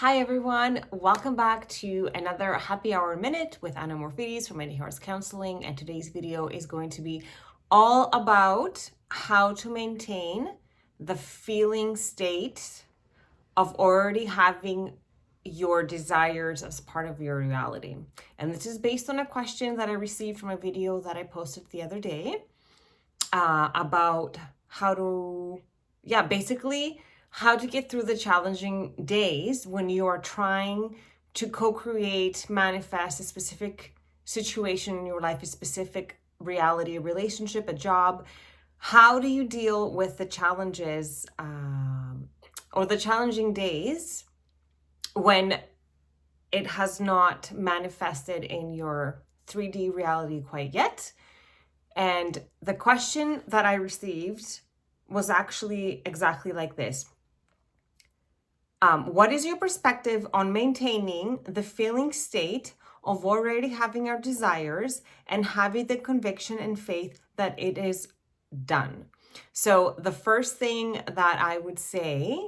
Hi everyone, welcome back to another happy hour minute with Anna Morphides from Mighty Horse Counseling, and today's video is going to be all about how to maintain the feeling state of already having your desires as part of your reality. And this is based on a question that I received from a video that I posted the other day about how to, basically how to get through the challenging days when you are trying to co-create, manifest a specific situation in your life, a specific reality, a relationship, a job. How do you deal with the challenges or the challenging days when it has not manifested in your 3D reality quite yet? And the question that I received was actually exactly like this. What is your perspective on maintaining the feeling state of already having our desires and having the conviction and faith that it is done? So the first thing that I would say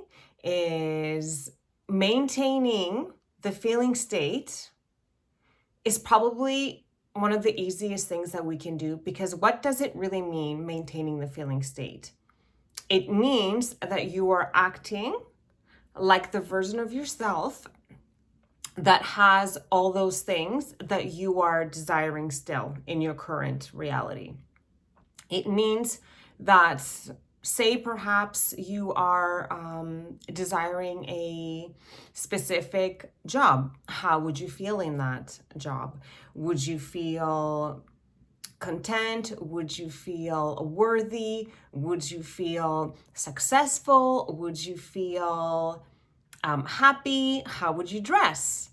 is maintaining the feeling state is probably one of the easiest things that we can do, because what does it really mean, maintaining the feeling state? It means that you are acting like the version of yourself that has all those things that you are desiring still in your current reality. It means that, say perhaps you are desiring a specific job. How would you feel in that job? Would you feel content? Would you feel worthy? Would you feel successful? Would you feel happy? How would you dress?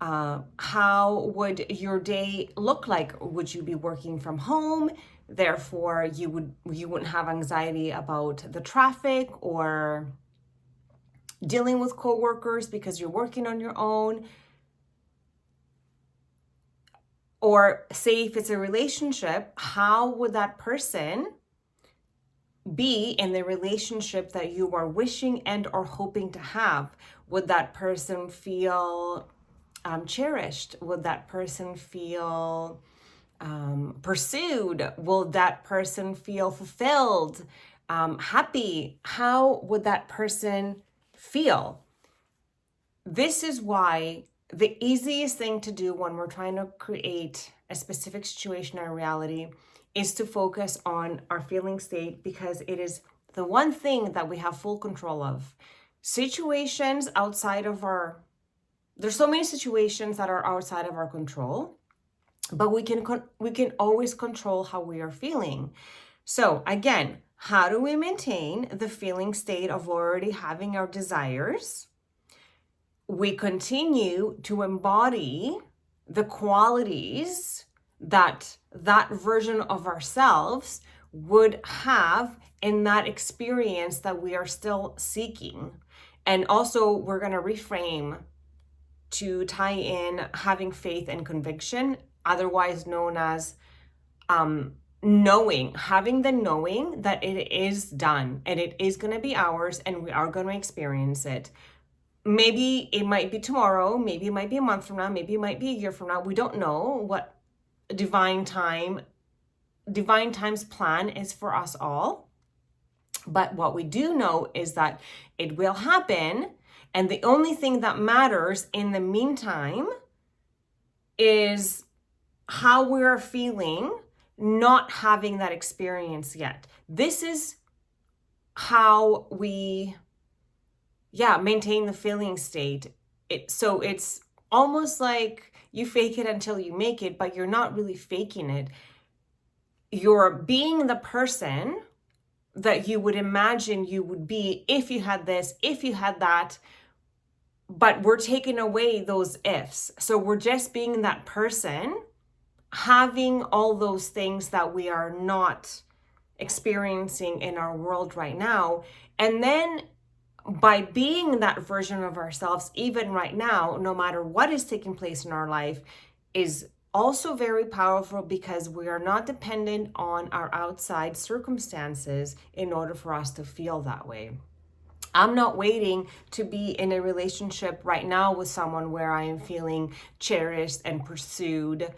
How would your day look like? Would you be working from home? Therefore, you wouldn't have anxiety about the traffic or dealing with coworkers because you're working on your own. Or say if it's a relationship, how would that person be in the relationship that you are wishing and or hoping to have? Would that person feel cherished? Would that person feel pursued? Will that person feel fulfilled, happy? How would that person feel? This is why the easiest thing to do when we're trying to create a specific situation or reality is to focus on our feeling state, because it is the one thing that we have full control of. Situations outside of there's so many situations that are outside of our control, but we can always control how we are feeling. So again, how do we maintain the feeling state of already having our desires? We continue to embody the qualities that version of ourselves would have in that experience that we are still seeking. And also, we're going to reframe to tie in having faith and conviction, otherwise known as having the knowing that it is done and it is going to be ours and we are going to experience it. Maybe it might be tomorrow, maybe it might be a month from now, maybe it might be a year from now. We don't know what divine time's plan is for us all. But what we do know is that it will happen. And the only thing that matters in the meantime is how we're feeling not having that experience yet. This is how we maintain the feeling state. So it's almost like you fake it until you make it, but you're not really faking it. You're being the person that you would imagine you would be if you had this, if you had that, but we're taking away those ifs. So we're just being that person, having all those things that we are not experiencing in our world right now. And then by being that version of ourselves, even right now, no matter what is taking place in our life, is also very powerful, because we are not dependent on our outside circumstances in order for us to feel that way. I'm not waiting to be in a relationship right now with someone where I am feeling cherished and pursued,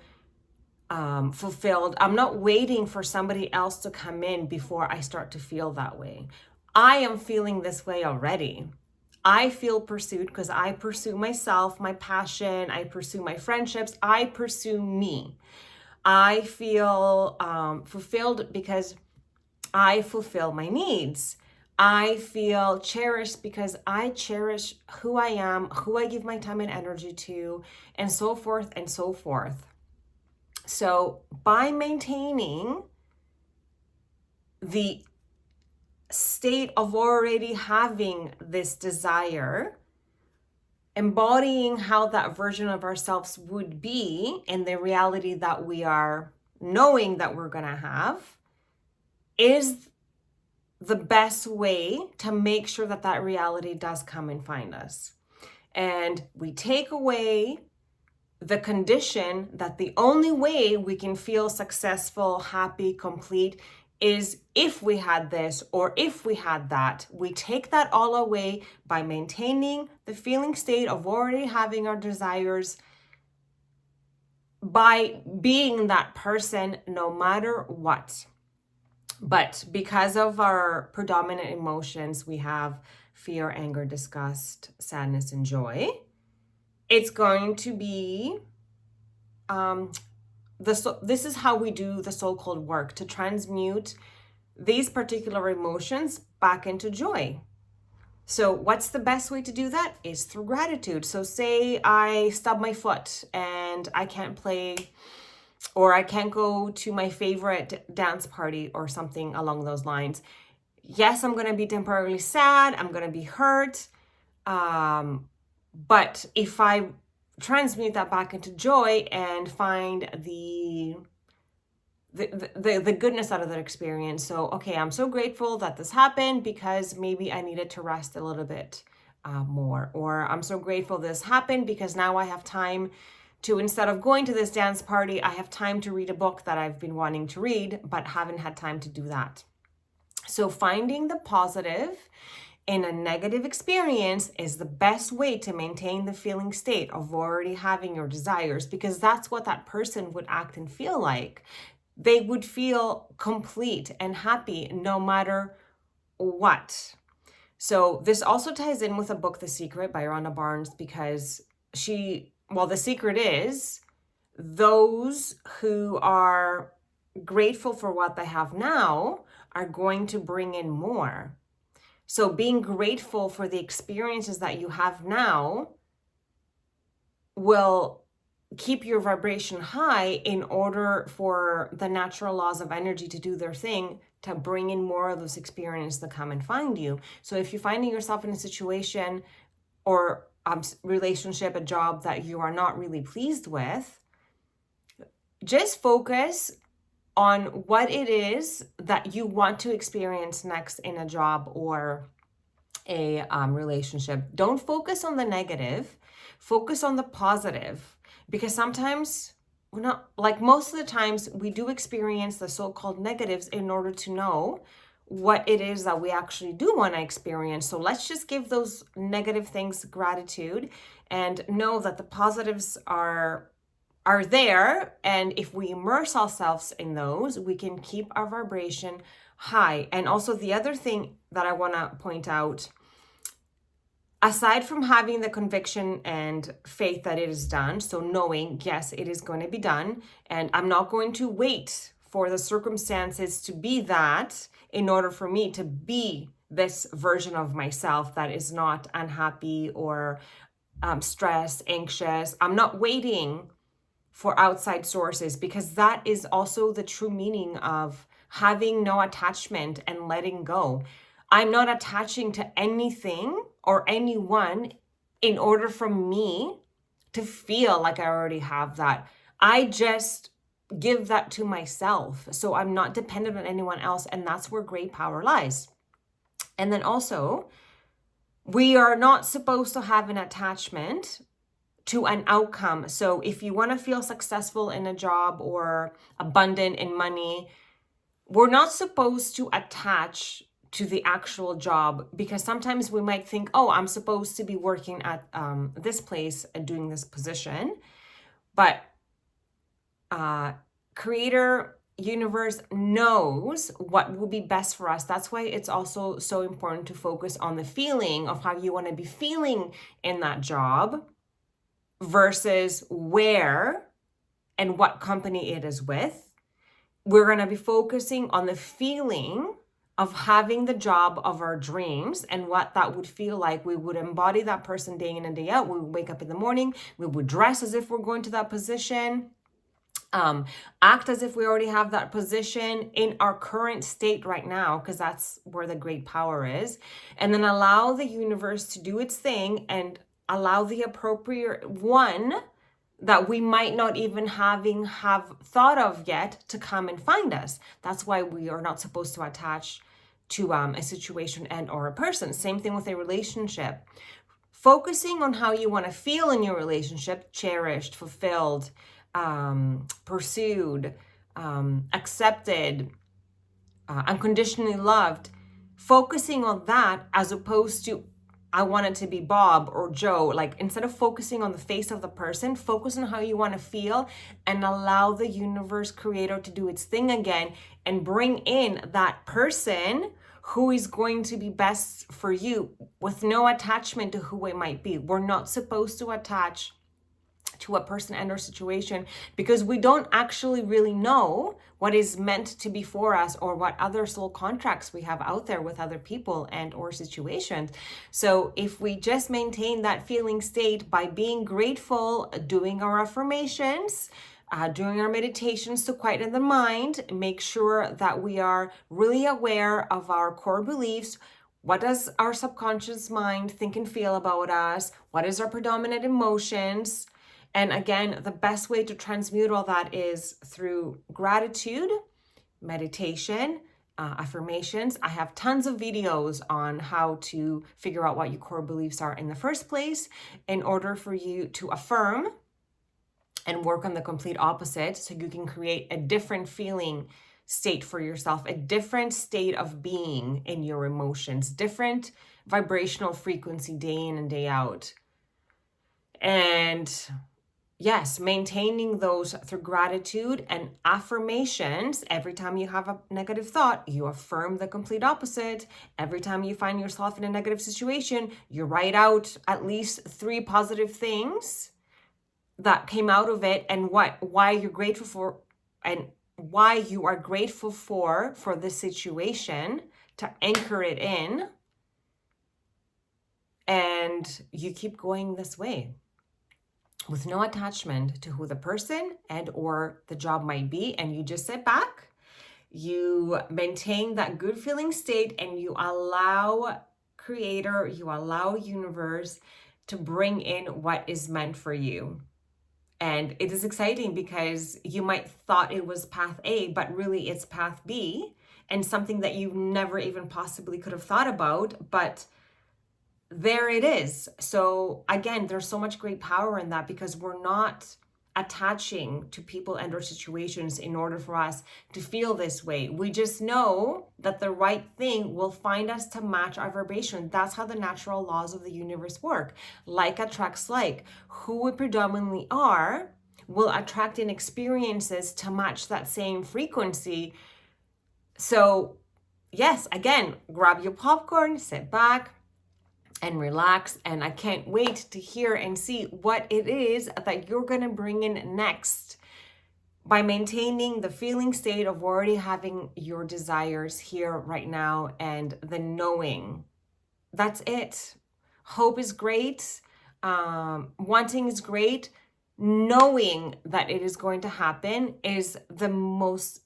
fulfilled. I'm not waiting for somebody else to come in before I start to feel that way. I am feeling this way already. I feel pursued because I pursue myself, my passion, I pursue my friendships, I pursue me. I feel fulfilled because I fulfill my needs. I feel cherished because I cherish who I am, who I give my time and energy to, and so forth and so forth. So by maintaining the state of already having this desire, embodying how that version of ourselves would be in the reality that we are knowing that we're going to have, is the best way to make sure that that reality does come and find us. And we take away the condition that the only way we can feel successful, happy, complete is if we had this or if we had that. We take that all away by maintaining the feeling state of already having our desires, by being that person no matter what. But because of our predominant emotions, we have fear, anger, disgust, sadness, and joy. It's going to be, this is how we do the so-called work to transmute these particular emotions back into joy. So what's the best way to do that? Is through gratitude. So say I stub my foot and I can't play, or I can't go to my favorite dance party or something along those lines. Yes, I'm going to be temporarily sad. I'm going to be hurt. But if I transmute that back into joy and find the goodness out of that experience. So, okay, I'm so grateful that this happened because maybe I needed to rest a little bit more. Or I'm so grateful this happened because now I have time to, instead of going to this dance party, I have time to read a book that I've been wanting to read, but haven't had time to do that. So finding the positive in a negative experience is the best way to maintain the feeling state of already having your desires, because that's what that person would act and feel like. They would feel complete and happy no matter what. So this also ties in with a book, The Secret by Rhonda Barnes, because the secret is those who are grateful for what they have now are going to bring in more. So being grateful for the experiences that you have now will keep your vibration high in order for the natural laws of energy to do their thing, to bring in more of those experiences that come and find you. So if you're finding yourself in a situation or relationship, a job that you are not really pleased with, just focus on what it is that you want to experience next in a job or a relationship. Don't focus on the negative, focus on the positive, because sometimes we're not, like most of the times we do experience the so-called negatives in order to know what it is that we actually do want to experience. So let's just give those negative things gratitude and know that the positives are there. And if we immerse ourselves in those, we can keep our vibration high. And also the other thing that I want to point out, aside from having the conviction and faith that it is done, so knowing, yes, it is going to be done, and I'm not going to wait for the circumstances to be that in order for me to be this version of myself that is not unhappy or stressed, anxious. I'm not waiting for outside sources, because that is also the true meaning of having no attachment and letting go. I'm not attaching to anything or anyone in order for me to feel like I already have that. I just give that to myself. So I'm not dependent on anyone else. And that's where great power lies. And then also, we are not supposed to have an attachment to an outcome. So if you want to feel successful in a job or abundant in money, we're not supposed to attach to the actual job, because sometimes we might think, oh, I'm supposed to be working at this place and doing this position, but Creator universe knows what will be best for us. That's why it's also so important to focus on the feeling of how you want to be feeling in that job versus where and what company it is with. We're going to be focusing on the feeling of having the job of our dreams and what that would feel like. We would embody that person day in and day out. We would wake up in the morning, we would dress as if we're going to that position, act as if we already have that position in our current state right now, because that's where the great power is. And then allow the universe to do its thing and allow the appropriate one that we might not even have thought of yet to come and find us. That's why we are not supposed to attach to a situation and or a person. Same thing with a relationship. Focusing on how you want to feel in your relationship, cherished, fulfilled, pursued, accepted, unconditionally loved, focusing on that as opposed to I want it to be Bob or Joe. Like, instead of focusing on the face of the person, focus on how you want to feel and allow the universe, creator, to do its thing again and bring in that person who is going to be best for you with no attachment to who it might be. We're not supposed to attach to a person and or situation because we don't actually really know what is meant to be for us or what other soul contracts we have out there with other people and or situations. So if we just maintain that feeling state by being grateful, doing our affirmations, doing our meditations to quieten the mind, make sure that we are really aware of our core beliefs. What does our subconscious mind think and feel about us? What is our predominant emotions? And again, the best way to transmute all that is through gratitude, meditation, affirmations. I have tons of videos on how to figure out what your core beliefs are in the first place in order for you to affirm and work on the complete opposite so you can create a different feeling state for yourself, a different state of being in your emotions, different vibrational frequency day in and day out. And yes, maintaining those through gratitude and affirmations. Every time you have a negative thought, you affirm the complete opposite. Every time you find yourself in a negative situation, you write out at least 3 positive things that came out of it and why you're grateful for and why you are grateful for this situation to anchor it in. And you keep going this way, with no attachment to who the person and or the job might be. And you just sit back, you maintain that good feeling state, and you allow creator, you allow universe to bring in what is meant for you. And it is exciting because you might thought it was path A, but really it's path B, and something that you never even possibly could have thought about, but there it is. So again, there's so much great power in that because we're not attaching to people and or situations in order for us to feel this way. We just know that the right thing will find us to match our vibration. That's how the natural laws of the universe work. Like attracts like. Who we predominantly are will attract in experiences to match that same frequency. So yes, again, grab your popcorn, sit back and relax. And I can't wait to hear and see what it is that you're going to bring in next by maintaining the feeling state of already having your desires here right now and the knowing. That's it. Hope is great. Wanting is great. Knowing that it is going to happen is the most,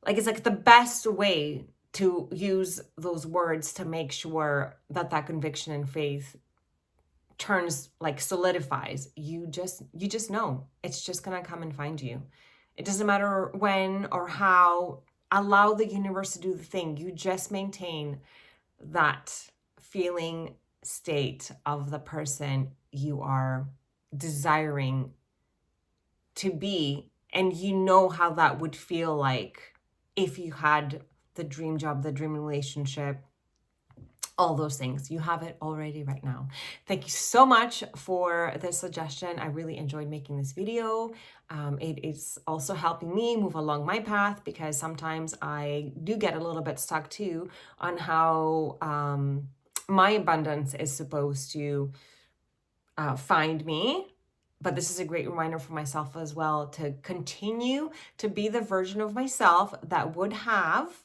like, it's like the best way to use those words to make sure that that conviction and faith turns, like, solidifies. You just know it's just gonna come and find you. It doesn't matter when or how. Allow the universe to do the thing. You just maintain that feeling state of the person you are desiring to be, and you know how that would feel like if you had the dream job, the dream relationship, all those things. You have it already right now. Thank you so much for this suggestion. I really enjoyed making this video. It is also helping me move along my path, because sometimes I do get a little bit stuck too on how my abundance is supposed to find me. But this is a great reminder for myself as well, to continue to be the version of myself that would have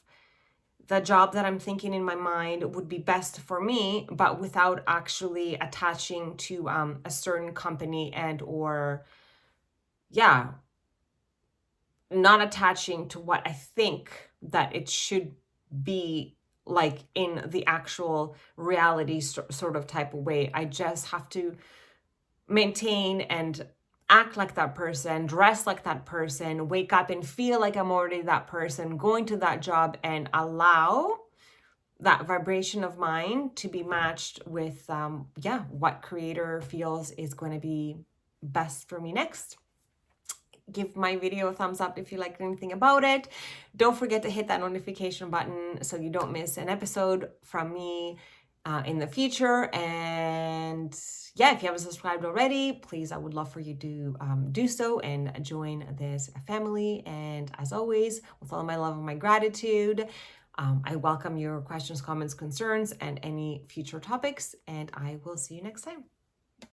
the job that I'm thinking in my mind would be best for me, but without actually attaching to a certain company and or, yeah, not attaching to what I think that it should be like in the actual reality sort of type of way. I just have to maintain and act like that person, dress like that person, wake up and feel like I'm already that person, going to that job, and allow that vibration of mine to be matched with what creator feels is going to be best for me next. Give my video a thumbs up if you liked anything about it. Don't forget to hit that notification button so you don't miss an episode from me in the future. And yeah, if you haven't subscribed already, please, I would love for you to do so and join this family. And as always, with all my love and my gratitude, I welcome your questions, comments, concerns, and any future topics. And I will see you next time.